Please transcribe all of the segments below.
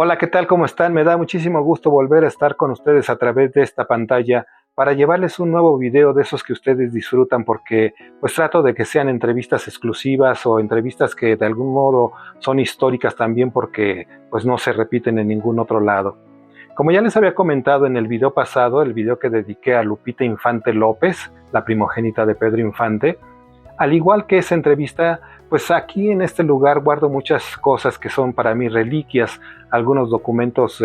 Hola, ¿qué tal? ¿Cómo están? Me da muchísimo gusto volver a estar con ustedes a través de esta pantalla para llevarles un nuevo video de esos que ustedes disfrutan porque pues trato de que sean entrevistas exclusivas o entrevistas que de algún modo son históricas también porque pues no se repiten en ningún otro lado. Como ya les había comentado en el video pasado, el video que dediqué a Lupita Infante López, la primogénita de Pedro Infante, al igual que esa entrevista, pues aquí en este lugar guardo muchas cosas que son para mí reliquias, algunos documentos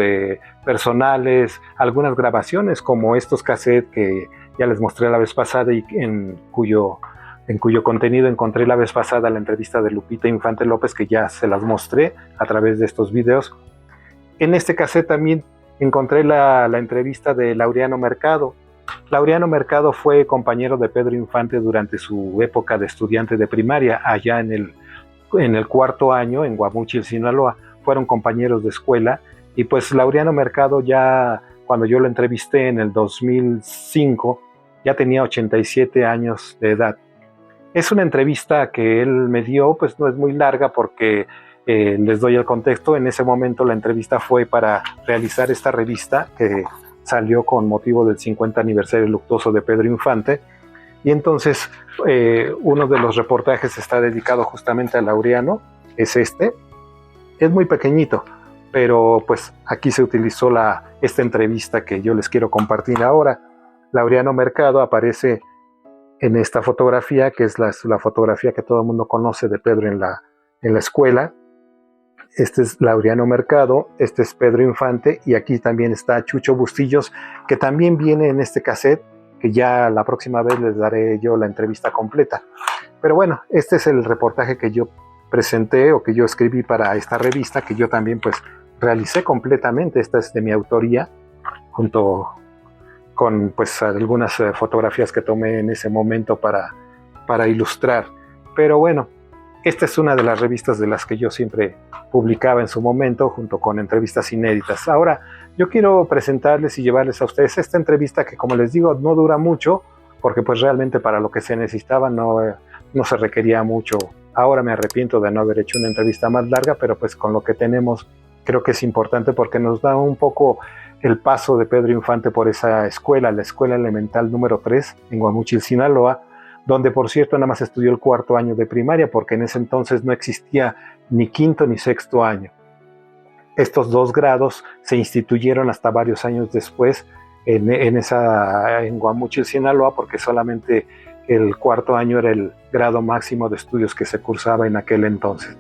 personales, algunas grabaciones como estos cassettes que ya les mostré la vez pasada y en cuyo contenido encontré la vez pasada la entrevista de Lupita Infante López, que ya se las mostré a través de estos videos. En este cassette también encontré la entrevista de Laureano Mercado. Laureano Mercado fue compañero de Pedro Infante durante su época de estudiante de primaria, allá en el cuarto año, en Guamúchil, Sinaloa. Fueron compañeros de escuela y pues Laureano Mercado ya, cuando yo lo entrevisté en el 2005, ya tenía 87 años de edad. Es una entrevista que él me dio, pues no es muy larga porque les doy el contexto. En ese momento la entrevista fue para realizar esta revista que salió con motivo del 50 aniversario luctuoso de Pedro Infante, y entonces uno de los reportajes está dedicado justamente a Laureano, es este, es muy pequeñito, pero pues aquí se utilizó esta entrevista que yo les quiero compartir ahora. Laureano Mercado aparece en esta fotografía, que es la fotografía que todo el mundo conoce de Pedro en la escuela. Este es Laureano Mercado, este es Pedro Infante, y aquí también está Chucho Bustillos, que también viene en este cassette, que ya la próxima vez les daré yo la entrevista completa. Pero bueno, este es el reportaje que yo presenté o que yo escribí para esta revista, que yo también pues realicé completamente. Esta es de mi autoría, junto con pues algunas fotografías que tomé en ese momento para ilustrar. Pero bueno, esta es una de las revistas de las que yo siempre publicaba en su momento, junto con entrevistas inéditas. Ahora, yo quiero presentarles y llevarles a ustedes esta entrevista que, como les digo, no dura mucho, porque pues realmente para lo que se necesitaba no se requería mucho. Ahora me arrepiento de no haber hecho una entrevista más larga, pero pues con lo que tenemos creo que es importante porque nos da un poco el paso de Pedro Infante por esa escuela, la escuela elemental número 3 en Guamúchil, Sinaloa, donde por cierto nada más estudió el cuarto año de primaria, porque en ese entonces no existía ni quinto ni sexto año. Estos dos grados se instituyeron hasta varios años después en Guamúchil, Sinaloa, porque solamente el cuarto año era el grado máximo de estudios que se cursaba en aquel entonces.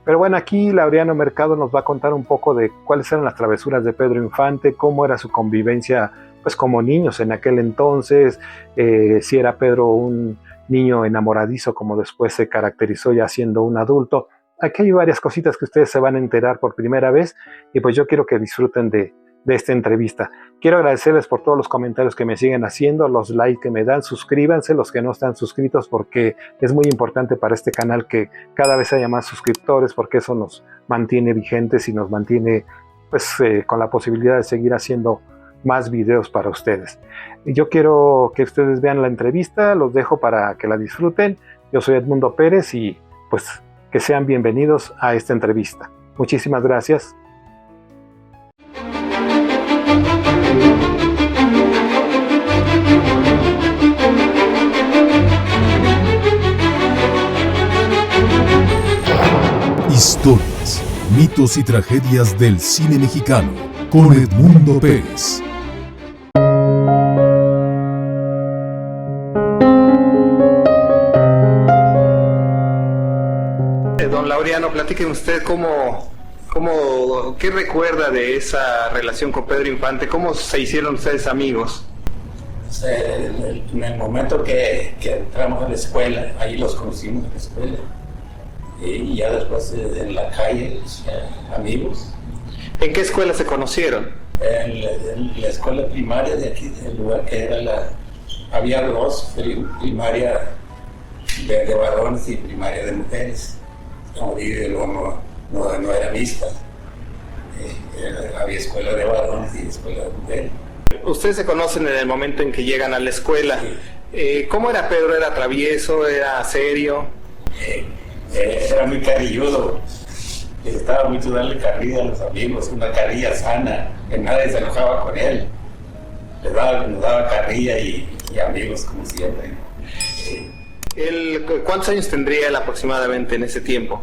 Pero bueno, aquí Laureano Mercado nos va a contar un poco de cuáles eran las travesuras de Pedro Infante, cómo era su convivencia pues como niños en aquel entonces, si era Pedro un niño enamoradizo como después se caracterizó ya siendo un adulto. Aquí hay varias cositas que ustedes se van a enterar por primera vez y pues yo quiero que disfruten de esta entrevista. Quiero agradecerles por todos los comentarios que me siguen haciendo, los likes que me dan, suscríbanse los que no están suscritos porque es muy importante para este canal que cada vez haya más suscriptores, porque eso nos mantiene vigentes y nos mantiene pues con la posibilidad de seguir haciendo más videos para ustedes. Yo quiero que ustedes vean la entrevista, los dejo para que la disfruten. Yo soy Edmundo Pérez y pues que sean bienvenidos a esta entrevista. Muchísimas gracias. Historias, mitos y tragedias del cine mexicano con Edmundo Pérez. Don Laureano, platíqueme usted qué recuerda de esa relación con Pedro Infante, cómo se hicieron ustedes amigos. En el momento que entramos a la escuela, ahí los conocimos en la escuela, y ya después en la calle, amigos. ¿En qué escuela se conocieron? En la escuela primaria de aquí, del lugar que era había dos, primaria de varones y primaria de mujeres. Y luego no era mixta. Había escuela de varones y escuela de mujeres. Ustedes se conocen en el momento en que llegan a la escuela. Sí. ¿Cómo era Pedro? ¿Era travieso? ¿Era serio? Era muy carilludo. les gustaba mucho darle carrilla a los amigos, una carrilla sana, que nadie se enojaba con él. Nos daba carrilla y amigos como siempre. ¿Cuántos años tendría él aproximadamente en ese tiempo?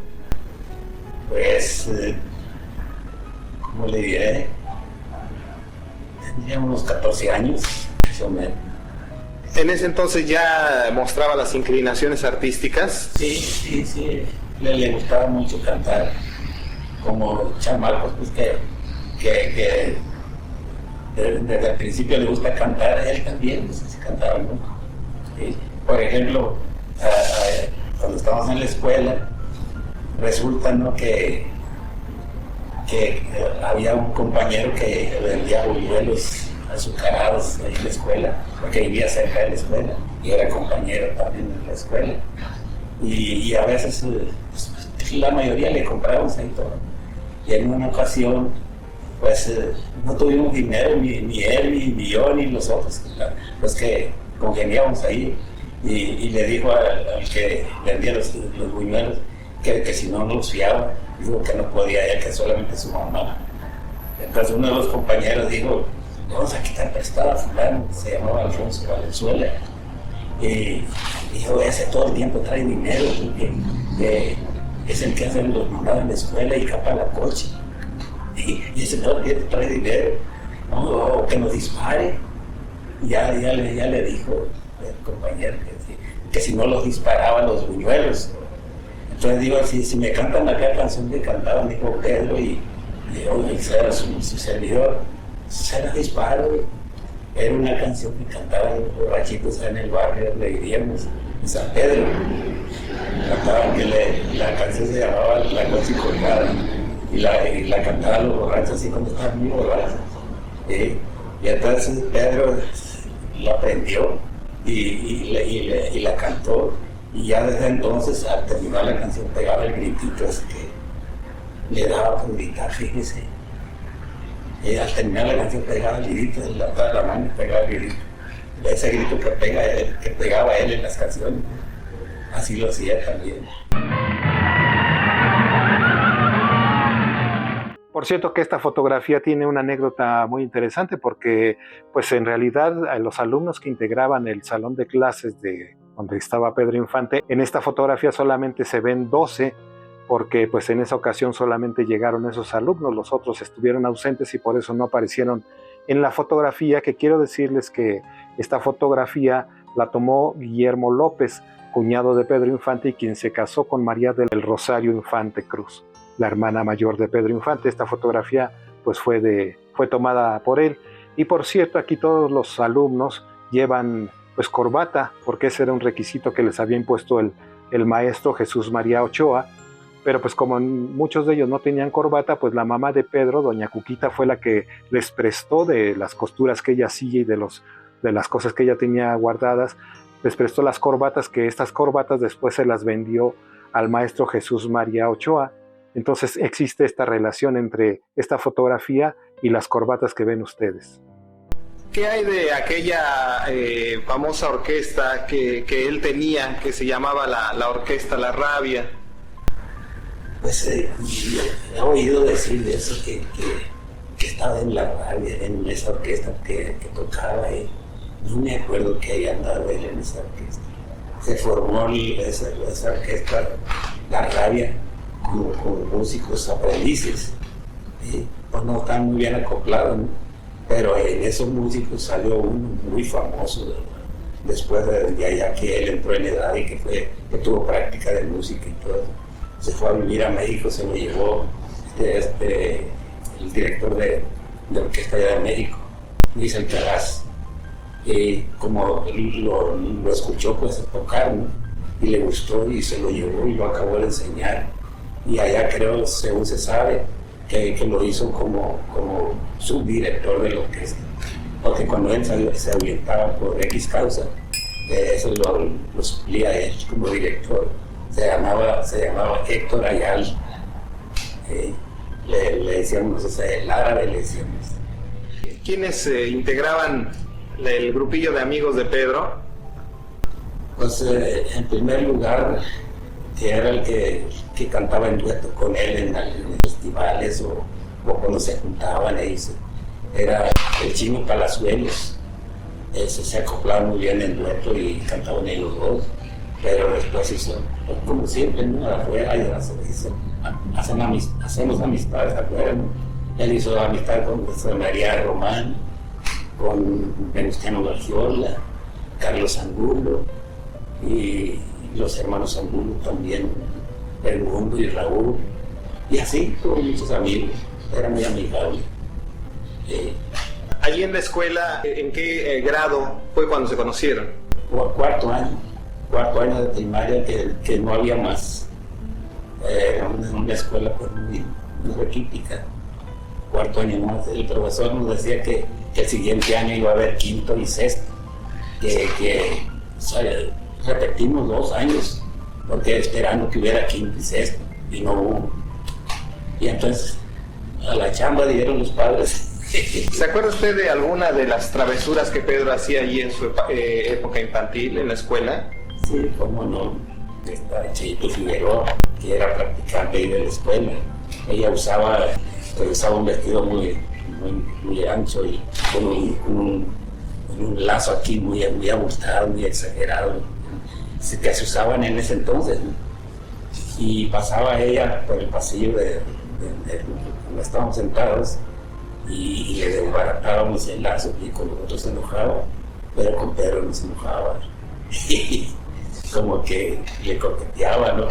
Pues, ¿cómo le diré? Tendría unos 14 años, más o menos. ¿En ese entonces ya mostraba las inclinaciones artísticas? Sí. Le gustaba mucho cantar. Como chamacos, pues que desde el principio le gusta cantar, él también pues, cantaba mucho. ¿Sí? Por ejemplo, cuando estábamos en la escuela, resulta, ¿no?, que había un compañero que vendía buñuelos azucarados ahí en la escuela, porque vivía cerca de la escuela y era compañero también en la escuela. Y a veces, pues, la mayoría le comprábamos ahí todo. Y en una ocasión, pues no tuvimos dinero, ni él, ni yo, ni los otros, los que congeniábamos ahí. Y le dijo al que vendía los buñuelos que si no los fiaba, dijo que no podía él, que solamente su mamá. Entonces uno de los compañeros dijo, vamos a quitar prestado a fulano, que se llamaba Alfonso Valenzuela. Y dijo, ese todo el tiempo trae dinero, porque es el que hace los mandados en la escuela y capa la coche. Y ese todo el tiempo trae dinero, ¿no? O que nos dispare. Ya le dijo el compañero que si no los disparaban los buñuelos. Entonces digo, si me cantan aquella canción que cantaban, dijo Pedro, y era su servidor, será disparo. Era una canción que cantaban los borrachitos en el barrio donde vivíamos, en San Pedro. Cantaban la canción se llamaba La Coche Colgada, y la cantaban los borrachos así cuando estaban muy borrachos. Y entonces Pedro la aprendió y la cantó. Y ya desde entonces, al terminar la canción, pegaba el gritito ese que le daba por gritar, fíjese. Al terminar la canción pegaba el grito, levantaba la mano y pegaba el grito. Ese grito que pegaba él en las canciones, así lo hacía también. Por cierto que esta fotografía tiene una anécdota muy interesante porque pues en realidad los alumnos que integraban el salón de clases donde estaba Pedro Infante, en esta fotografía solamente se ven 12 porque pues en esa ocasión solamente llegaron esos alumnos, los otros estuvieron ausentes y por eso no aparecieron en la fotografía, que quiero decirles que esta fotografía la tomó Guillermo López, cuñado de Pedro Infante y quien se casó con María del Rosario Infante Cruz, la hermana mayor de Pedro Infante. Esta fotografía pues fue tomada por él. Y por cierto, aquí todos los alumnos llevan pues corbata, porque ese era un requisito que les había impuesto el maestro Jesús María Ochoa. Pero pues como muchos de ellos no tenían corbata, pues la mamá de Pedro, doña Cuquita, fue la que les prestó de las costuras que ella hacía y de las cosas que ella tenía guardadas, les prestó las corbatas, que estas corbatas después se las vendió al maestro Jesús María Ochoa. Entonces existe esta relación entre esta fotografía y las corbatas que ven ustedes. ¿Qué hay de aquella famosa orquesta que él tenía, que se llamaba la orquesta La Rabia? Pues he oído decir de eso, que estaba en La Rabia, en esa orquesta que tocaba él. No me acuerdo que haya andado él en esa orquesta. Se formó esa orquesta, La Rabia, con músicos aprendices. Pues no están muy bien acoplados, ¿no? Pero en esos músicos salió uno muy famoso después de ya que él entró en edad y que tuvo práctica de música y todo eso. Se fue a vivir a México, se lo llevó el director de orquesta allá de México, Luis Alcaraz. Como lo escuchó pues a tocar, ¿no? Y le gustó y se lo llevó y lo acabó de enseñar. Y allá creo, según se sabe, que lo hizo como subdirector de la orquesta. Porque cuando él se orientaba por X causa, eso lo suplía él como director. Se llamaba Héctor Ayal. Le decíamos, o sea, el árabe le decíamos. ¿Quiénes integraban el grupillo de amigos de Pedro? Pues en primer lugar que era el que cantaba en dueto con él en festivales o cuando se juntaban ellos. Era el Chino Palazuelos. Ese se acoplaba muy bien en dueto y cantaban ellos dos. Pero después hizo, como siempre, ¿no? Afuera y hacemos amistades afuera, ¿no? Él hizo amistad con José María Román, con Venustiano Garciola, Carlos Angulo y los hermanos Angulo también, Edmundo y Raúl, y así tuvo muchos amigos, era muy amigable. Allí en la escuela, ¿en qué grado fue cuando se conocieron? Cuarto año de primaria, que no había más. Era una escuela pues, muy raquítica. Cuarto año más. El profesor nos decía que el siguiente año iba a haber quinto y sexto. O sea, repetimos 2 años, porque esperando que hubiera quinto y sexto, y no hubo. Y entonces a la chamba dieron los padres. ¿Se acuerda usted de alguna de las travesuras que Pedro hacía allí en su época infantil, en la escuela? Sí, cómo no. Esta Chayito Figueroa, que era practicante ahí de la escuela, ella usaba un vestido muy ancho y con un lazo aquí muy abultado, muy exagerado, que se usaban en ese entonces, ¿no? Y pasaba ella por el pasillo de donde estábamos sentados y le desbaratábamos el lazo y con nosotros se enojaba, pero con Pedro no se enojaba. Como que le coqueteaba, ¿no?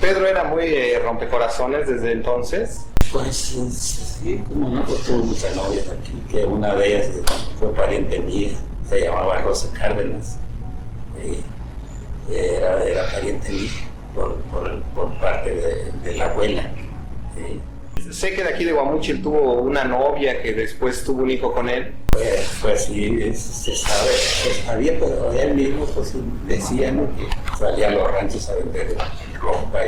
Pedro era muy rompecorazones desde entonces. Pues sí, como no, pues tuvo muchas novias aquí, que una de ellas fue pariente mía, se llamaba Rosa Cárdenas, era pariente mía por parte de la abuela. Sé que de aquí de Guamúchil tuvo una novia que después tuvo un hijo con él. Pues sí, se sabía, pero él mismo pues, decía, ¿no? Que salía a los ranchos a vender ropa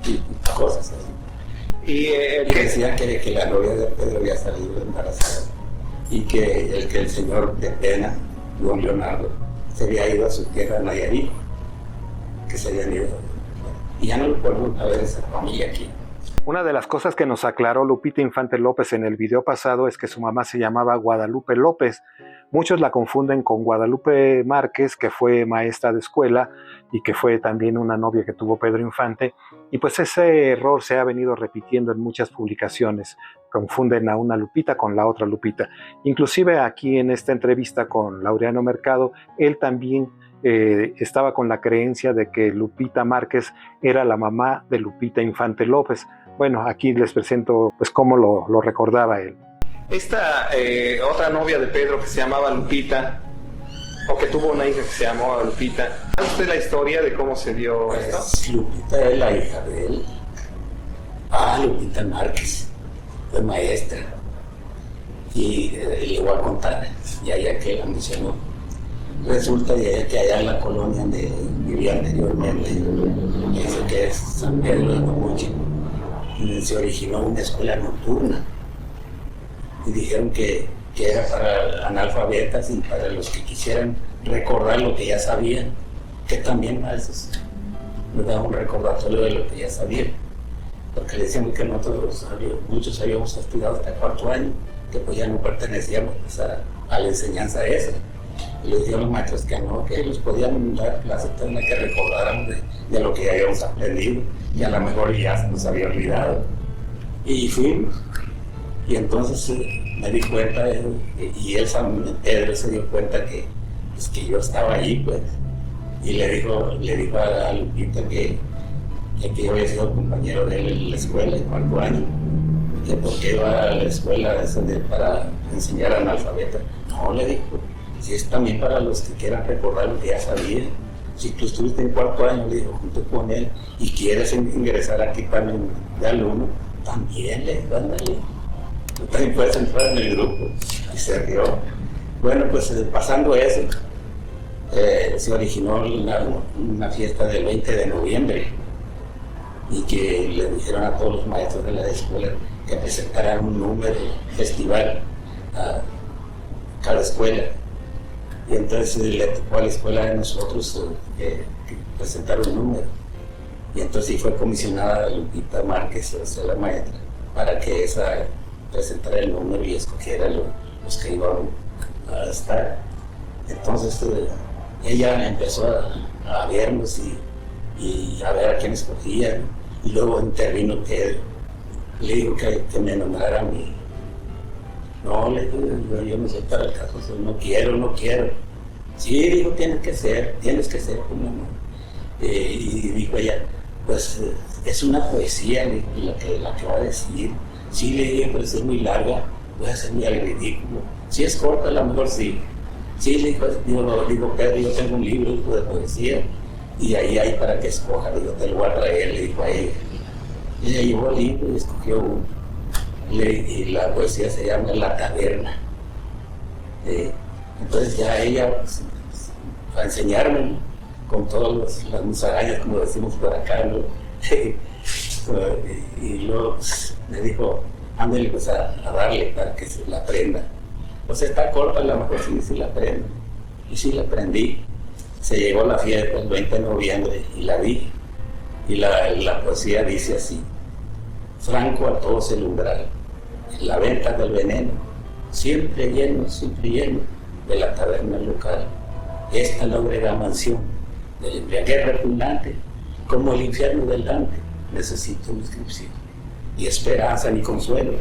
y cosas así. Y decía que la novia de Pedro había salido embarazada y que el señor de Pena, don Leonardo, se había ido a su tierra Nayarit, que se habían ido. Y ya no lo podemos ver esa familia aquí. Una de las cosas que nos aclaró Lupita Infante López en el video pasado es que su mamá se llamaba Guadalupe López. Muchos la confunden con Guadalupe Márquez, que fue maestra de escuela y que fue también una novia que tuvo Pedro Infante. Y pues ese error se ha venido repitiendo en muchas publicaciones. Confunden a una Lupita con la otra Lupita. Inclusive aquí en esta entrevista con Laureano Mercado, él también estaba con la creencia de que Lupita Márquez era la mamá de Lupita Infante López. Bueno, aquí les presento pues cómo lo recordaba él. Esta otra novia de Pedro que se llamaba Lupita, o que tuvo una hija que se llamaba Lupita, ¿sabe usted la historia de cómo se dio esto? Lupita es la hija de él. Lupita Márquez, fue maestra. Y le voy a contar, y allá que la mencionó. Resulta que allá en la colonia donde vivía anteriormente, eso que es San Pedro de Guamúchil, se originó una escuela nocturna y dijeron que era para analfabetas y para los que quisieran recordar lo que ya sabían, que también a esos nos daban un recordatorio de lo que ya sabían, porque le decíamos que nosotros muchos habíamos estudiado hasta 4º año, que pues ya no pertenecíamos pues, a la enseñanza esa. Y le dijeron los maestros que no, que ellos podían dar clases, tenía que recordáramos de lo que ya habíamos aprendido y a lo mejor ya se nos había olvidado. Y fuimos, y entonces me di cuenta, y él, Pedro, se dio cuenta que yo estaba allí, pues, y le dijo a Lupita que yo había sido compañero de él en la escuela en 4º año, que porque iba a la escuela para enseñar analfabetas. No, le dijo, si es también para los que quieran recordar lo que ya sabían. Si tú estuviste en 4º año, le dijo, junto con él, y quieres ingresar aquí también de alumno, también le dijo, ándale. Tú también puedes entrar en el grupo. Y se rió. Bueno, pues pasando eso, se originó una fiesta del 20 de noviembre y que le dijeron a todos los maestros de la escuela que presentaran un número festival a cada escuela. Y entonces le tocó a la escuela de nosotros presentar un número. Y entonces sí fue comisionada Lupita Márquez, o sea, la maestra, para que esa presentara el número y escogiera los que iban a estar. Entonces ella empezó a vernos y a ver a quién escogía, y luego intervino que le dijo que me nombrara a mí. No, le digo, yo no soy para el caso, no quiero. Sí, dijo, tienes que ser como no. Y dijo ella, pues es una poesía la que va a decir. Sí, le dije, pero es muy larga, voy a hacer muy al ridículo. Si es corta, a lo mejor sí. Sí, le digo, Pedro, yo tengo un libro de poesía y ahí hay para que escoja. Le digo, te lo voy a traer, le dijo a ella. Ella llevó el libro y escogió uno. Y la poesía se llama La Taberna. Entonces ya ella, pues, a enseñarme, ¿no? Con todas las musarañas, como decimos por acá, ¿no? Y luego pues, me dijo, ándale pues a darle para que se la aprenda. Pues está corta, a lo mejor sí la aprendo. Y sí la aprendí. Se llegó la fiesta el 20 de noviembre y la vi. Y la poesía dice así: franco a todos el umbral, en la venta del veneno, siempre lleno de la taberna local. Esta logrera mansión del embriaguez repugnante, como el infierno del Dante, necesito una inscripción. Y esperanza ni consuelo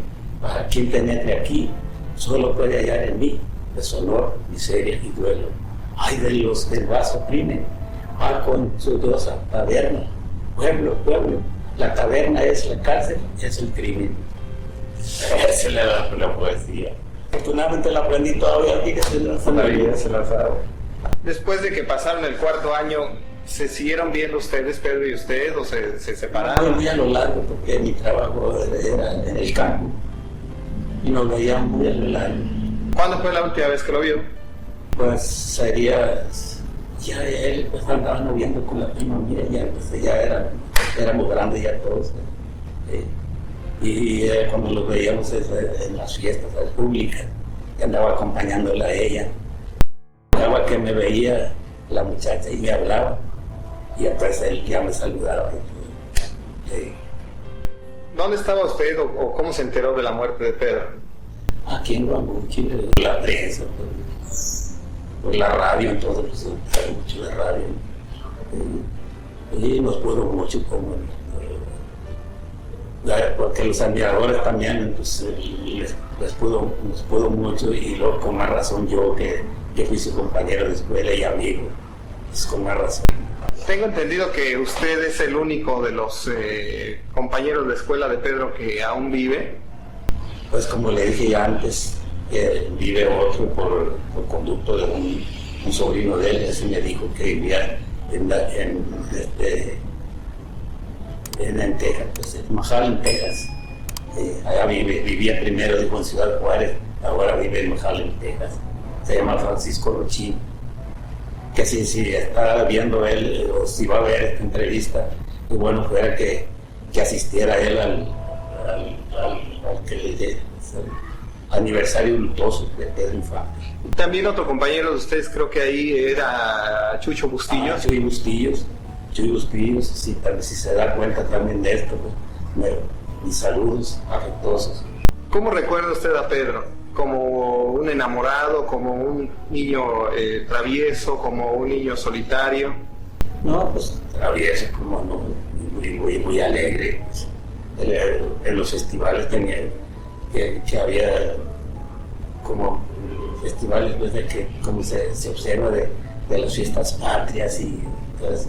para quien penetre aquí, solo puede hallar en mí deshonor, miseria y duelo. Ay de los del vaso crimen, va con su dosa taberna. Pueblo, la taberna es la cárcel, es el crimen. Esa es la poesía. Afortunadamente la aprendí todavía, fíjate, todavía se la sabe. Después de que pasaron el cuarto año, ¿se siguieron viendo ustedes, Pedro y usted, o se separaron? Muy a lo largo, porque mi trabajo era en el campo y nos veíamos muy a lo largo. ¿Cuándo fue la última vez que lo vio? Pues sería, ya él pues andaba noviando con la prima mía, ya éramos grandes ya todos. Y cuando los veíamos en las fiestas públicas, que andaba acompañándola a ella. Cada que me veía la muchacha y me hablaba, y entonces él ya me saludaba. ¿Dónde estaba usted o cómo se enteró de la muerte de Pedro? Aquí en Guamuchi, la prensa, por la radio, entonces pues, mucho de radio. Y nos pudo mucho como porque los admiradores también pues, nos pudo mucho, y luego con más razón yo que fui su compañero de escuela y amigo, pues con más razón. Tengo entendido que usted es el único de los compañeros de escuela de Pedro que aún vive. Pues como le dije ya antes, vive otro por conducto de un sobrino de él. Ese me dijo que vivía en Texas, pues en McAllen, Texas. Allá vivía primero, dijo, en Ciudad Juárez, ahora vive en McAllen, Texas. Se llama Francisco Rochín. Que si está viendo él, o si va a ver esta entrevista, y bueno, fuera que asistiera él al aniversario luctuoso de Pedro Infante. También otro compañero de ustedes, creo que ahí era Chucho Bustillos. Chuy Bustillos, si se da cuenta también de esto, pues, mis saludos afectuosos. ¿Cómo recuerda usted a Pedro? ¿Como un enamorado, como un niño travieso, como un niño solitario? No, pues travieso, como no, muy alegre. Pues. En los festivales tenía que había como festivales pues, de que como se observa de las fiestas patrias y pues,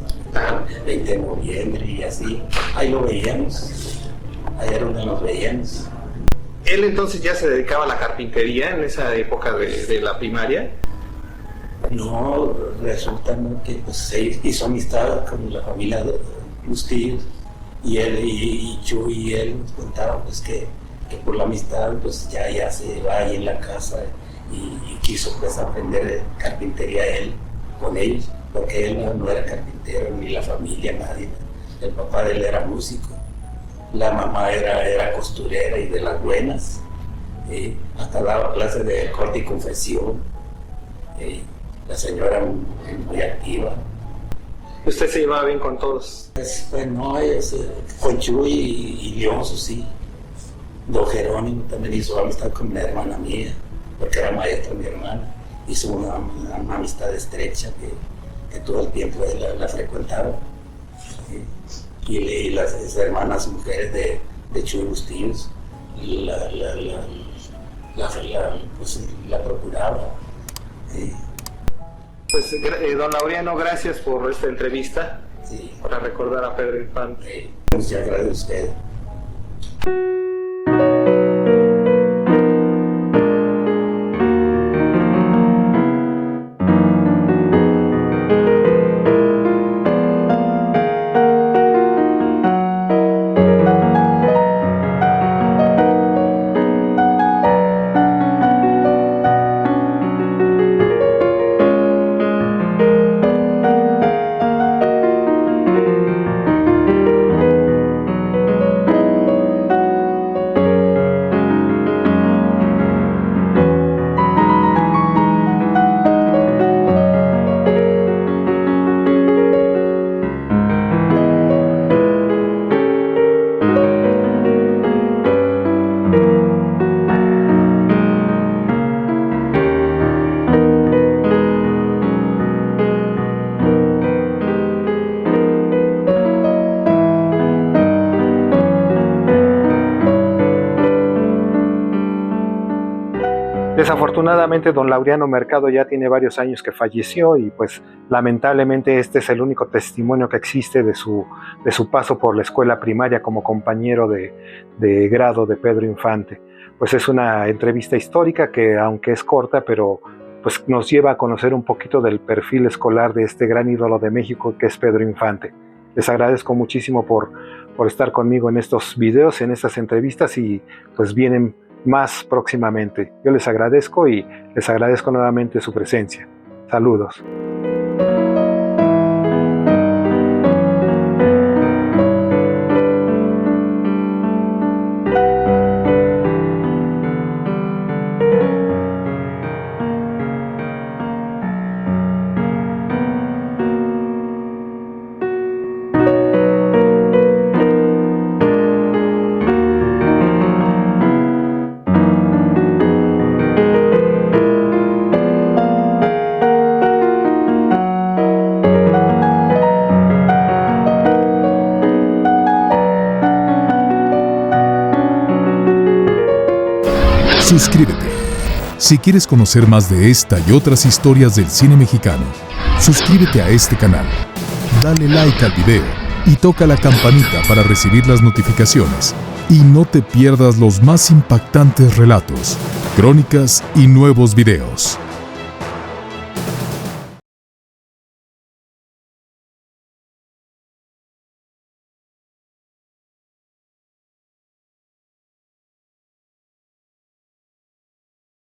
20 de noviembre y así, ahí lo veíamos, ahí era donde nos veíamos. ¿Él entonces ya se dedicaba a la carpintería en esa época de la primaria? No, resulta ¿no? que pues, se hizo amistad con la familia de Bustillos, y él y Chuy y él nos contaban pues, que por la amistad pues, ya se va ahí en la casa y quiso pues, aprender carpintería él con ellos, porque él no era carpintero, ni la familia, nadie. El papá de él era músico. La mamá era costurera y de las buenas, hasta daba clases de corte y confección. La señora muy activa. ¿Usted se llevaba bien con todos? Pues no, con Chuy y Leonzo sí. Don Jerónimo también hizo amistad con mi hermana mía, porque era maestra mi hermana. Hizo una amistad estrecha que todo el tiempo él la frecuentaba. Y las hermanas mujeres de Chuy Bustillos la procuraba. Pues don Laureano, gracias por esta entrevista, Sí. para recordar a Pedro Infante. Muchas gracias a usted. Desafortunadamente, don Laureano Mercado ya tiene varios años que falleció y pues lamentablemente este es el único testimonio que existe de su paso por la escuela primaria como compañero de grado de Pedro Infante. Pues es una entrevista histórica que, aunque es corta, pero pues nos lleva a conocer un poquito del perfil escolar de este gran ídolo de México que es Pedro Infante. Les agradezco muchísimo por estar conmigo en estos videos, en estas entrevistas, y pues vienen más próximamente. Yo les agradezco y les agradezco nuevamente su presencia. Saludos. Suscríbete. Si quieres conocer más de esta y otras historias del cine mexicano, suscríbete a este canal, dale like al video y toca la campanita para recibir las notificaciones. Y no te pierdas los más impactantes relatos, crónicas y nuevos videos.